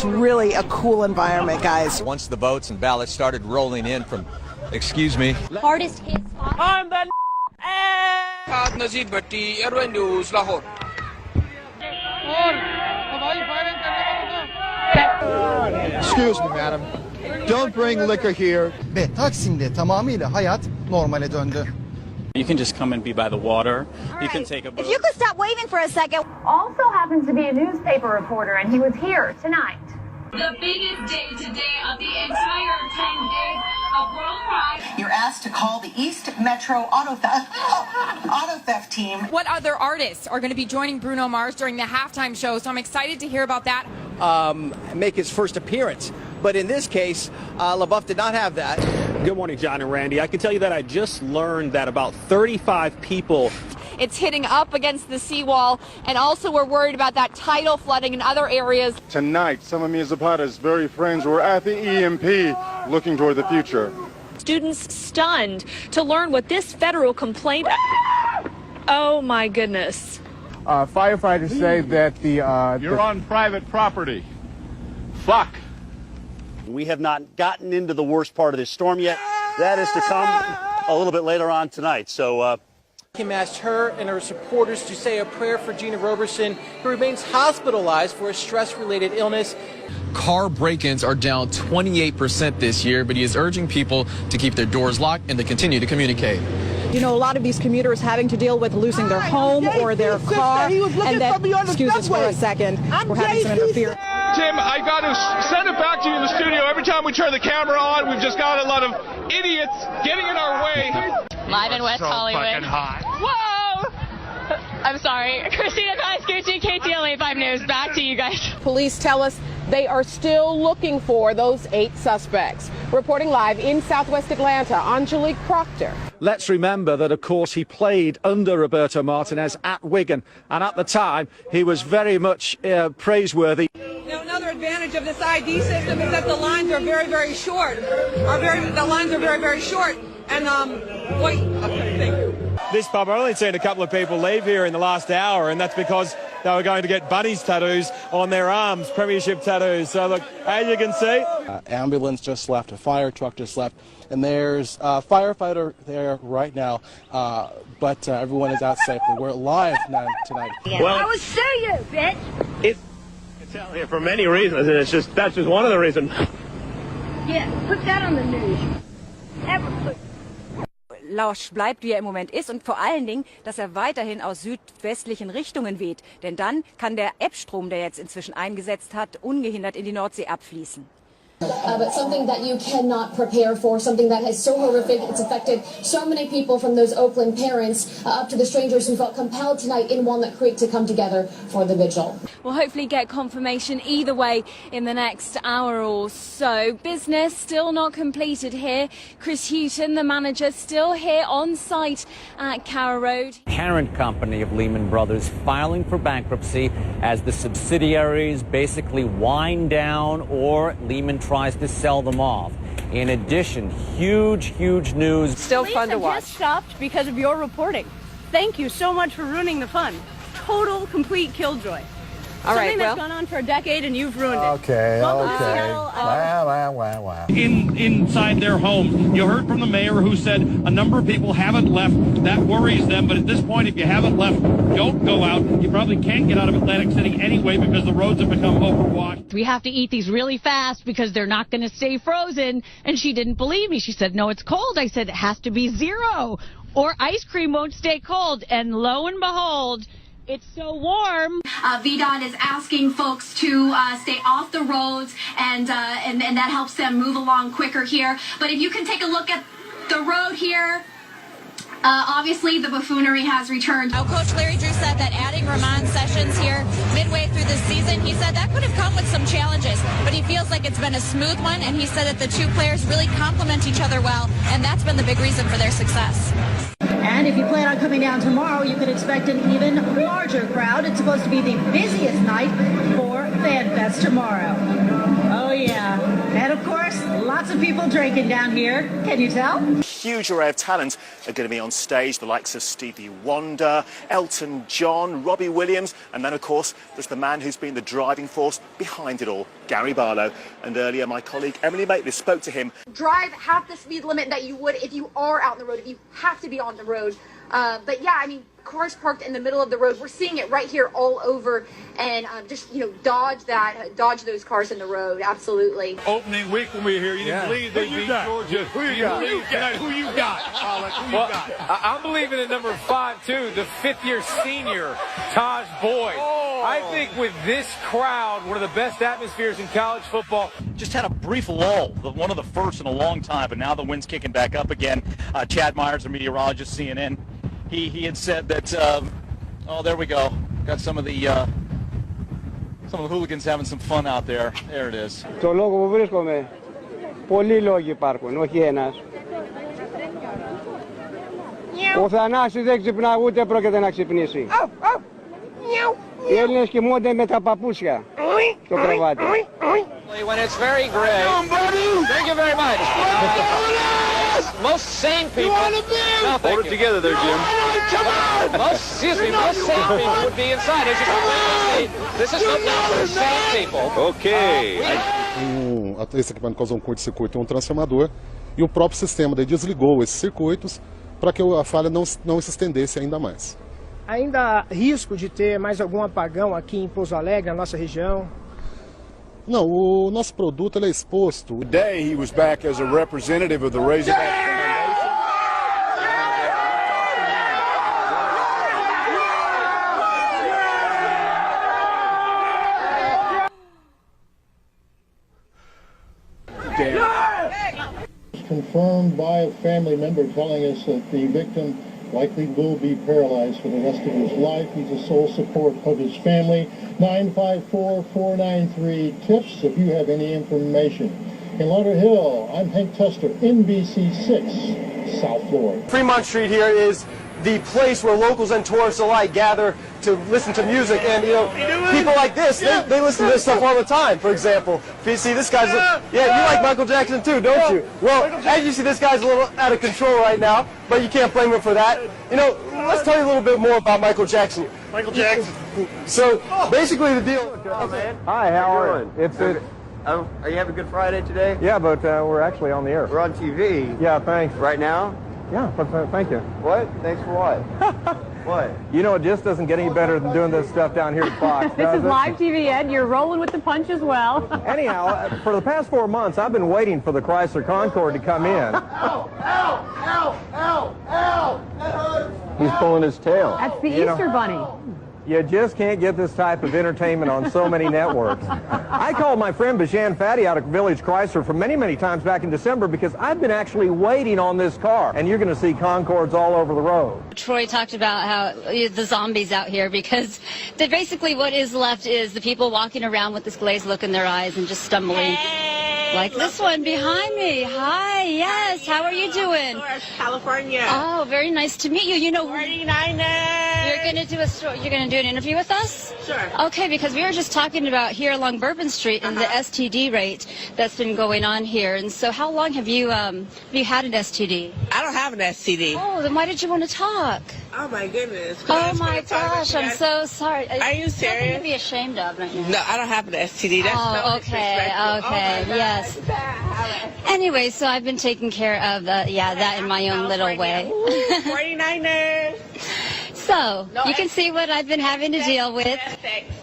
it's really a cool environment, guys. Once the votes and ballots started rolling in from, excuse me, hardest hit spot. I'm the News, Lahore. Excuse me, madam. Don't bring liquor here. Ve Taksim'de tamamıyla hayat normale döndü. You can just come and be by the water. You can take a boat. If you could stop waving for a second. Also happens to be a newspaper reporter, and he was here tonight. The biggest day today of the entire 10 days of World Pride. You're asked to call the East Metro auto theft team. What other artists are going to be joining Bruno Mars during the halftime show? So I'm excited to hear about that. Make his first appearance. But in this case, LaBeouf did not have that. Good morning, John and Randy. I can tell you that I just learned that about 35 people. It's hitting up against the seawall, and also we're worried about that tidal flooding in other areas. Tonight, some of Mia Zapata's very friends were at the EMP looking toward the future. Students stunned to learn what this federal complaint... Oh, my goodness. Firefighters say that You're on private property. Fuck. We have not gotten into the worst part of this storm yet. That is to come a little bit later on tonight. So Kim asked her and her supporters to say a prayer for Gina Roberson, who remains hospitalized for a stress-related illness. Car break-ins are down 28% this year, but he is urging people to keep their doors locked and to continue to communicate. You know, a lot of these commuters having to deal with losing their home or their car, and then, excuse us for a second, we're having some interference. Tim, I got to send it back to you in the studio. Every time we turn the camera on, we've just got a lot of idiots getting in our way. Live in West Hollywood. Fucking hot. Whoa! I'm sorry. Christina Guy-Scucci, KTLA 5 News. Back to you guys. Police tell us they are still looking for those 8 suspects. Reporting live in Southwest Atlanta, Angelique Proctor. Let's remember that, of course, he played under Roberto Martinez at Wigan, and at the time, he was very much praiseworthy. Another advantage of this ID system is that the lines are very, very short. The lines are very, very short. And, wait, okay, thank you. This pub, I've only seen a couple of people leave here in the last hour, and that's because they were going to get bunnies tattoos on their arms, premiership tattoos. So, look, as you can see... Ambulance just left, a fire truck just left, and there's a firefighter there right now, but everyone is out safely. We're live tonight. Well, I will show you, bitch! It's Italian for many reasons, and that's just one of the reasons. Yeah, put that on the news. Ever put... Lausch bleibt, wie er im Moment ist, und vor allen Dingen, dass er weiterhin aus südwestlichen Richtungen weht. Denn dann kann der Ebbstrom, der jetzt inzwischen eingesetzt hat, ungehindert in die Nordsee abfließen. But something that you cannot prepare for, something that is so horrific, it's affected so many people, from those Oakland parents up to the strangers who felt compelled tonight in Walnut Creek to come together for the vigil. We'll hopefully get confirmation either way in the next hour or so. Business still not completed here. Chris Houghton, the manager, still here on site at Carrow Road. Parent company of Lehman Brothers filing for bankruptcy as the subsidiaries basically wind down or Lehman tries to sell them off. In addition, huge news. Still fun to watch. Just stopped because of your reporting. Thank you so much for ruining the fun. Total, complete killjoy. All right, Something that's gone on for a decade and you've ruined it. Okay. Wow. Inside their homes. You heard from the mayor who said a number of people haven't left. That worries them. But at this point, if you haven't left, don't go out. You probably can't get out of Atlantic City anyway because the roads have become overwashed. We have to eat these really fast because they're not going to stay frozen. And she didn't believe me. She said, no, it's cold. I said, it has to be 0 or ice cream won't stay cold. And lo and behold, it's so warm. VDOT is asking folks to stay off the roads, and that helps them move along quicker here. But if you can take a look at the road here, obviously the buffoonery has returned. Now, Coach Larry Drew said that adding Ramon Sessions here midway through the season, he said that could have come with some challenges, but he feels like it's been a smooth one, and he said that the two players really complement each other well, and that's been the big reason for their success. And if you plan on coming down tomorrow, you can expect an even larger crowd. It's supposed to be the busiest night for FanFest tomorrow. Oh, yeah. And, of course, lots of people drinking down here. Can you tell? huge array of talent are going to be on stage. The likes of Stevie Wonder, Elton John, Robbie Williams, and then, of course, there's the man who's been the driving force behind it all, Gary Barlow. And earlier, my colleague Emily Maitlis spoke to him. Drive half the speed limit that you would if you are out on the road, if you have to be on the road. But yeah, I mean, cars parked in the middle of the road. We're seeing it right here all over, and just, you know, dodge those cars in the road. Absolutely. Opening week when we were here, you didn't believe they beat Georgia. Who you got? Who you got? I'm believing in number 5 too, the 5th-year senior Taj Boyd. I think with this crowd, one of the best atmospheres in college football. Just had a brief lull, one of the first in a long time, but now the wind's kicking back up again. Chad Myers, a meteorologist, CNN, he had said that, oh, there we go. Got some of the hooligans having some fun out there. There it is. Το λόγο που βρίσκομαι, πολλοί λόγοι υπάρχουν, όχι ένας. Ο Θανάσης δεν ξυπνά, ούτε πρόκειται να ξυπνήσει. Οι Έλληνες κοιμούνται με τα παπούσια στο κρεβάτι. When it's very gray. Thank you very much. Most sane people. No, hold it together there, Jim. Most sane people would be inside. As you can see, this is not for sane people. Okay. Esse equipamento causou curto-circuito em transformador e o próprio sistema daí desligou esses circuitos para que a falha não se estendesse ainda mais. Ainda há risco de ter mais algum apagão aqui em Pouso Alegre, na nossa região? Não, o nosso produto ele é exposto. Today he was back as a representative of the Razorback confirmed by a family member telling us that the victim likely will be paralyzed for the rest of his life. He's the sole support of his family. 954-493-TIPS if you have any information. In Lauderhill, I'm Hank Tester, NBC6, South Florida. Fremont Street here is the place where locals and tourists alike gather to listen to music, and you know, people like this, they listen to this stuff all the time. For example, if you see this guy's, you like Michael Jackson too, don't you? Well, as you see, this guy's a little out of control right now, but you can't blame him for that. You know, let's tell you a little bit more about Michael Jackson. Michael Jackson. So basically, the deal. Hi, how are you? Are you having a good Friday today? Yeah, but we're actually on the air. We're on TV. Yeah, thanks. Right now? Yeah, but thank you. What? Thanks for what? What? You know, it just doesn't get any better than doing this stuff down here at Fox, This is live TV, Ed. You're rolling with the punch as well. Anyhow, for the past 4 months, I've been waiting for the Chrysler Concorde to come in. Ow! Ow! Ow! Ow! Ow! That hurts! He's pulling his tail. That's the Easter Bunny. You just can't get this type of entertainment on so many networks. I called my friend Bijan Fadi out of Village Chrysler for many, many times back in December because I've been actually waiting on this car, and you're going to see Concords all over the road. Troy talked about how the zombies out here, because basically what is left is the people walking around with this glazed look in their eyes and just stumbling. Like this one behind me. Hi, yes. How are you doing? California. Oh, very nice to meet you. You know, 49ers. You're going to do an interview with us? Sure. Okay, because we were just talking about here along Bourbon Street and the STD rate that's been going on here. And so how long have you had an STD? I don't have an STD. Oh, then why did you want to talk? Oh my goodness. Oh my gosh, I'm so sorry. Are you serious? Nothing to be ashamed of right now. No, I don't have an STD. That's so disrespectful. Okay, yes. Anyway, so I've been taking care of that in my own little way. 49ers. So, you can see what I've been having to deal with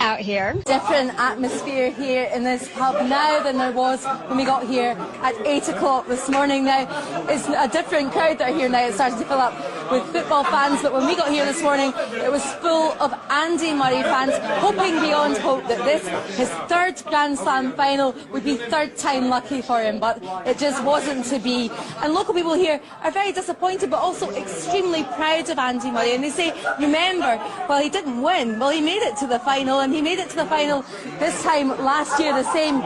out here. Different atmosphere here in this pub now than there was when we got here at 8 o'clock this morning. Now, it's a different crowd that are here now. It starts to fill up with football fans, but when we got here this morning, it was full of Andy Murray fans, hoping beyond hope that this, his third Grand Slam final, would be third time lucky for him, but it just wasn't to be. And local people here are very disappointed, but also extremely proud of Andy Murray, and they say, remember, well, he didn't win. Well, he made it to the final, and he made it to the final this time last year, the same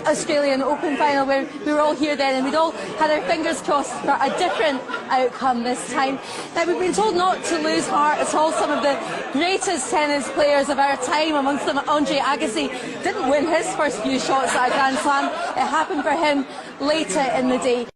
Australian Open final where we were all here then, and we'd all had our fingers crossed for a different outcome this time. Now, we've been told not to lose heart at all. Some of the greatest tennis players of our time, amongst them Andre Agassi, didn't win his first few shots at a Grand Slam. It happened for him later in the day.